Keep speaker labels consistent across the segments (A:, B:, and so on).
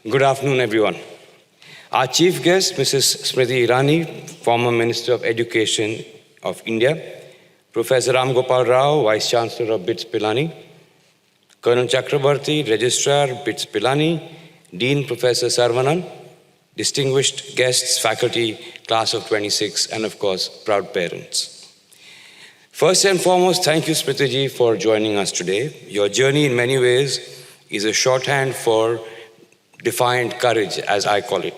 A: Good afternoon, everyone. Our chief guest, Mrs. Smriti Irani, former Minister of Education of India, Professor Ram Gopal Rao, Vice Chancellor of BITS Pilani, Colonel Chakrabarti, Registrar, BITS Pilani, Dean Professor Sarvanan, distinguished guests, faculty, class of 26, and of course, proud parents. First and foremost, thank you, Smriti ji, for joining us today. Your journey in many ways is a shorthand for defiant courage, as I call it.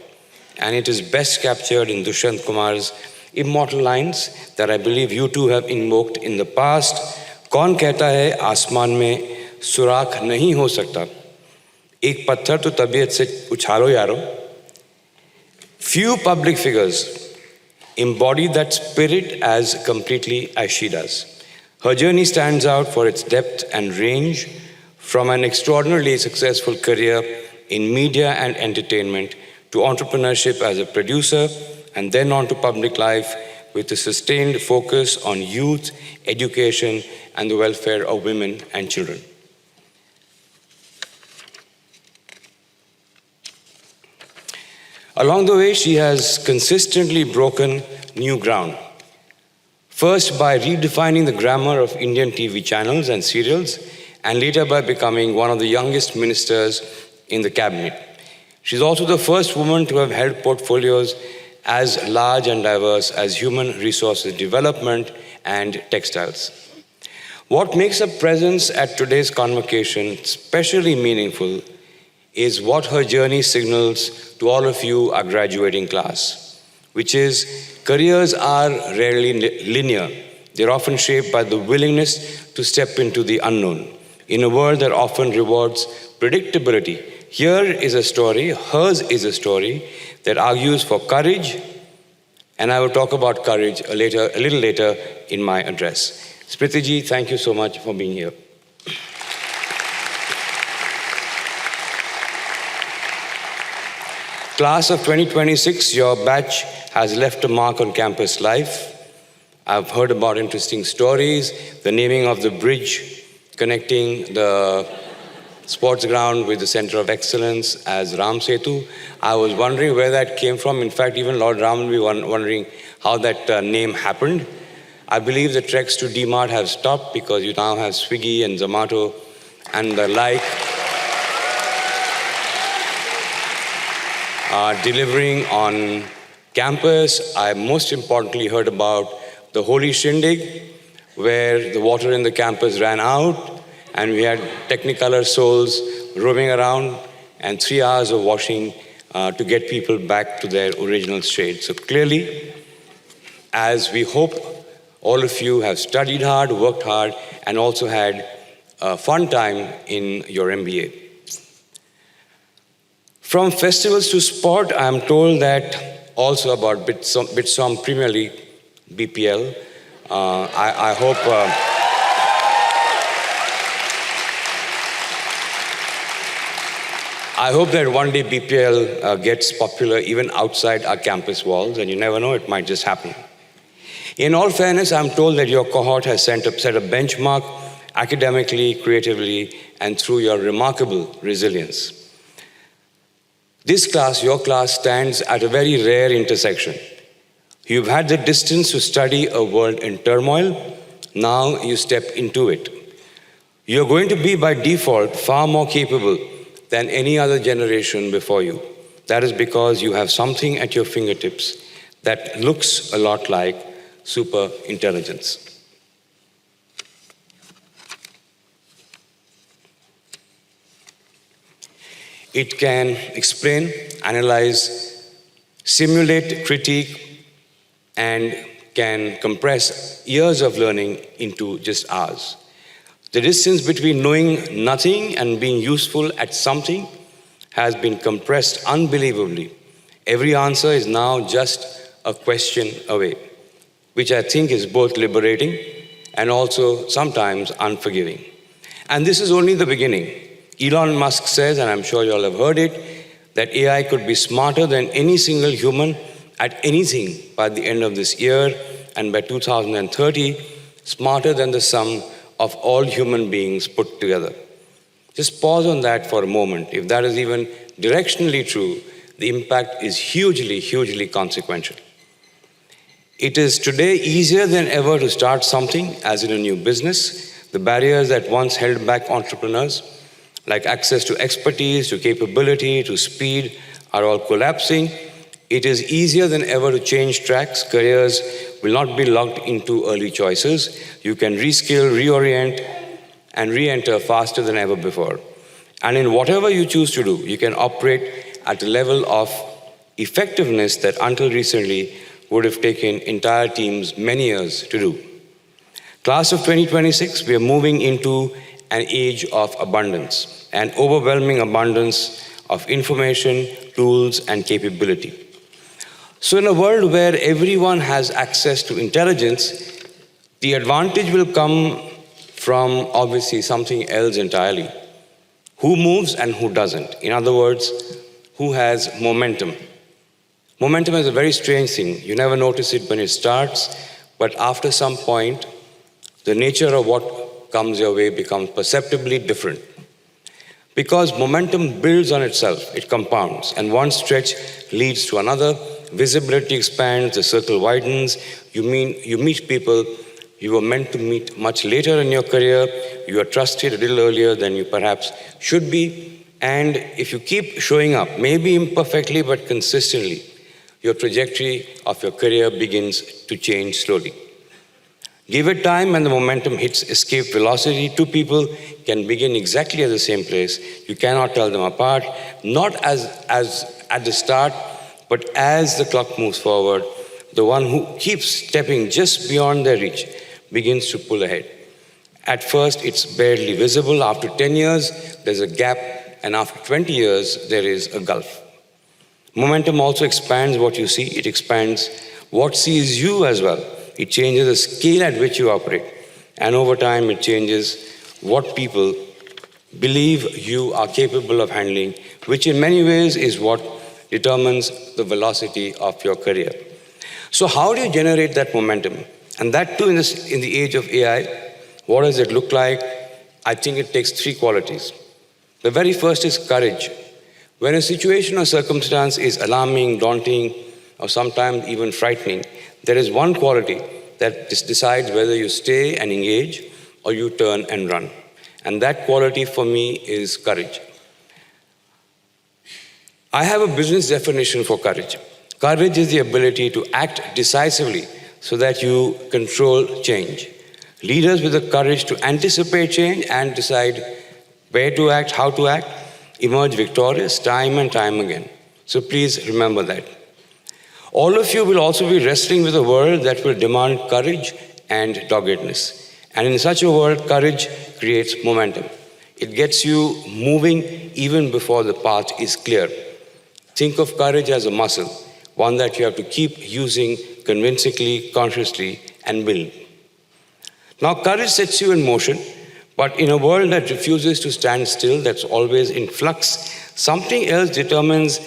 A: And it is best captured in Dushyant Kumar's immortal lines that I believe you too have invoked in the past. कौन कहता है आसमान में सुराख नहीं हो सकता? एक पत्थर तो तबीयत से उछालो यारो. Few public figures embody that spirit as completely as she does. Her journey stands out for its depth and range, from an extraordinarily successful career in media and entertainment to entrepreneurship as a producer, and then on to public life with a sustained focus on youth, education, and the welfare of women and children. Along the way, she has consistently broken new ground. First, by redefining the grammar of Indian TV channels and serials, and later by becoming one of the youngest ministers in the cabinet. She's also the first woman to have held portfolios as large and diverse as human resources development and textiles. What makes her presence at today's convocation especially meaningful is what her journey signals to all of you, our graduating class, which is careers are rarely linear. They're often shaped by the willingness to step into the unknown in a world that often rewards predictability. Here is a story, hers is a story that argues for courage, and I will talk about courage a little later in my address. Smriti ji, thank you so much for being here. Class of 2026, your batch has left a mark on campus life. I've heard about interesting stories, the naming of the bridge connecting the sports ground with the Center of Excellence as Ram Setu. I was wondering where that came from. In fact, even Lord Ram will be wondering how that name happened. I believe the treks to DMart have stopped because you now have Swiggy and Zomato and the like delivering on campus. I most importantly heard about the Holy Shindig, where the water in the campus ran out and we had Technicolor souls roaming around and 3 hours of washing to get people back to their original shade. So clearly, as we hope all of you have studied hard, worked hard, and also had a fun time in your MBA. From festivals to sport, I am told that also about Bitsom Premier League, BPL. I hope that one day BPL gets popular even outside our campus walls, and you never know, it might just happen. In all fairness, I'm told that your cohort has set a benchmark academically, creatively, and through your remarkable resilience. This class, your class, stands at a very rare intersection. You've had the distance to study a world in turmoil. Now you step into it. You're going to be, by default, far more capable than any other generation before you. That is because you have something at your fingertips that looks a lot like super intelligence. It can explain, analyze, simulate, critique, and can compress years of learning into just hours. The distance between knowing nothing and being useful at something has been compressed unbelievably. Every answer is now just a question away, which I think is both liberating and also sometimes unforgiving. And this is only the beginning. Elon Musk says, and I'm sure you all have heard it, that AI could be smarter than any single human at anything by the end of this year, and by 2030, smarter than the sum of all human beings put together. Just pause on that for a moment. If that is even directionally true, the impact is hugely, hugely consequential. It is today easier than ever to start something, as in a new business. The barriers that once held back entrepreneurs, like access to expertise, to capability, to speed, are all collapsing. It is easier than ever to change tracks. Careers will not be locked into early choices. You can reskill, reorient, and re-enter faster than ever before. And in whatever you choose to do, you can operate at a level of effectiveness that until recently would have taken entire teams many years to do. Class of 2026, we are moving into an age of abundance, an overwhelming abundance of information, tools, and capability. So in a world where everyone has access to intelligence, the advantage will come from obviously something else entirely. Who moves and who doesn't? In other words, who has momentum? Momentum is a very strange thing. You never notice it when it starts, but after some point, the nature of what comes your way becomes perceptibly different. Because momentum builds on itself, it compounds, and one stretch leads to another. Visibility expands, the circle widens, you meet people you were meant to meet much later in your career, you are trusted a little earlier than you perhaps should be, and if you keep showing up, maybe imperfectly but consistently, your trajectory of your career begins to change slowly. Give it time and the momentum hits escape velocity. Two people can begin exactly at the same place. You cannot tell them apart, not as at the start, but as the clock moves forward, the one who keeps stepping just beyond their reach begins to pull ahead. At first, it's barely visible. After 10 years, there's a gap, and after 20 years, there is a gulf. Momentum also expands what you see. It expands what sees you as well. It changes the scale at which you operate. And over time, it changes what people believe you are capable of handling, which in many ways is what determines the velocity of your career. So how do you generate that momentum? And that too in the age of AI, what does it look like? I think it takes three qualities. The very first is courage. When a situation or circumstance is alarming, daunting, or sometimes even frightening, there is one quality that decides whether you stay and engage or you turn and run. And that quality for me is courage. I have a business definition for courage. Courage is the ability to act decisively so that you control change. Leaders with the courage to anticipate change and decide where to act, how to act, emerge victorious time and time again. So please remember that. All of you will also be wrestling with a world that will demand courage and doggedness. And in such a world, courage creates momentum. It gets you moving even before the path is clear. Think of courage as a muscle, one that you have to keep using convincingly, consciously, and build. Now, courage sets you in motion, but in a world that refuses to stand still, that's always in flux, something else determines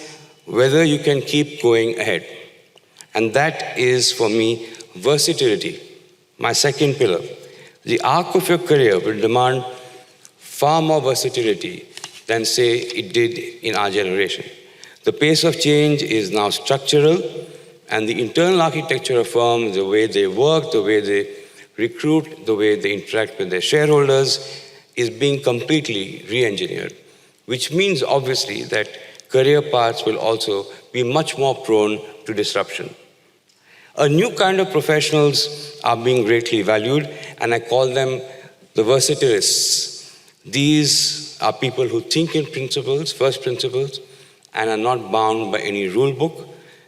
A: whether you can keep going ahead. And that is, for me, versatility, my second pillar. The arc of your career will demand far more versatility than, say, it did in our generation. The pace of change is now structural, and the internal architecture of firms, the way they work, the way they recruit, the way they interact with their shareholders, is being completely re-engineered, which means obviously that career paths will also be much more prone to disruption. A new kind of professionals are being greatly valued, and I call them the versatilists. These are people who think in principles, first principles, and are not bound by any rule book.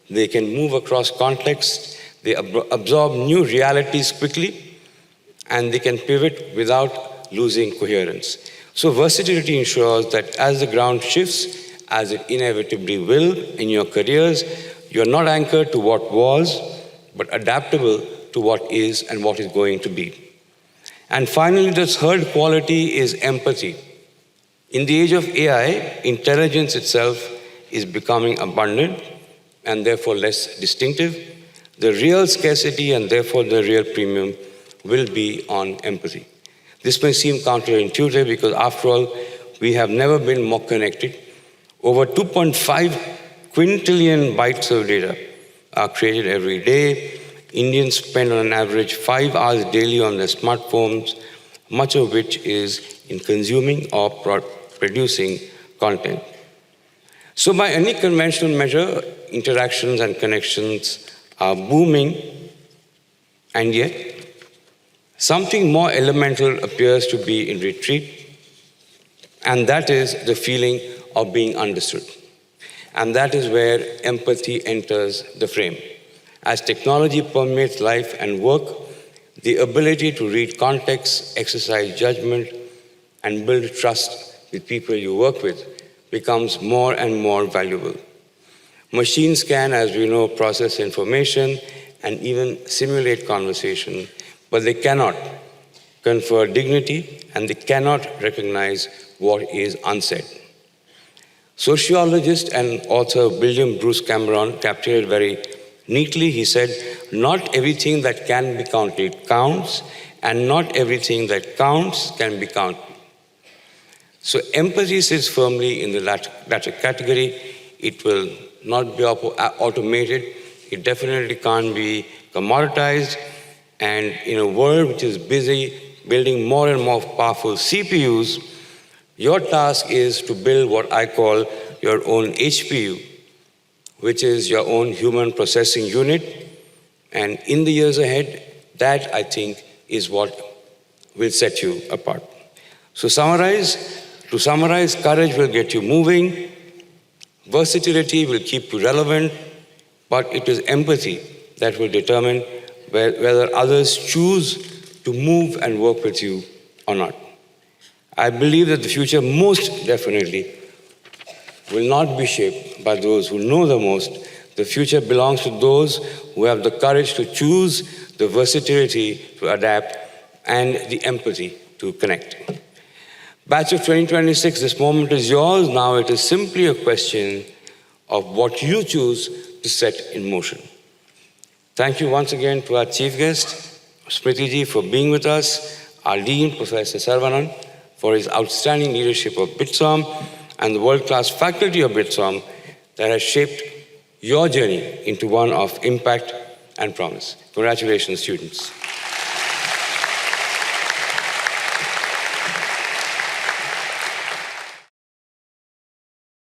A: They can move across context, they absorb new realities quickly, and they can pivot without losing coherence. So versatility ensures that as the ground shifts, as it inevitably will in your careers, you're not anchored to what was, but adaptable to what is and what is going to be. And finally, the third quality is empathy. In the age of AI, intelligence itself is becoming abundant and therefore less distinctive. The real scarcity and therefore the real premium will be on empathy. This may seem counterintuitive because after all, we have never been more connected. Over 2.5 quintillion bytes of data are created every day. Indians spend on an average 5 hours daily on their smartphones, much of which is in consuming or producing content. So by any conventional measure, interactions and connections are booming, and yet something more elemental appears to be in retreat, and that is the feeling of being understood. And that is where empathy enters the frame. As technology permeates life and work, the ability to read context, exercise judgment, and build trust with people you work with becomes more and more valuable. Machines can, as we know, process information and even simulate conversation, but they cannot confer dignity and they cannot recognize what is unsaid. Sociologist and author William Bruce Cameron captured it very neatly. He said, "Not everything that can be counted counts, and not everything that counts can be counted." So empathy sits firmly in the latter category. It will not be automated. It definitely can't be commoditized. And in a world which is busy building more and more powerful CPUs, your task is to build what I call your own HPU, which is your own human processing unit. And in the years ahead, that, I think, is what will set you apart. So to summarize, courage will get you moving, versatility will keep you relevant, but it is empathy that will determine whether others choose to move and work with you or not. I believe that the future most definitely will not be shaped by those who know the most. The future belongs to those who have the courage to choose, the versatility to adapt, and the empathy to connect. Batch of 2026, this moment is yours. Now it is simply a question of what you choose to set in motion. Thank you once again to our chief guest, Smriti ji, for being with us, our dean, Professor Saravanan, for his outstanding leadership of BITSOM, and the world-class faculty of BITSOM that has shaped your journey into one of impact and promise. Congratulations, students.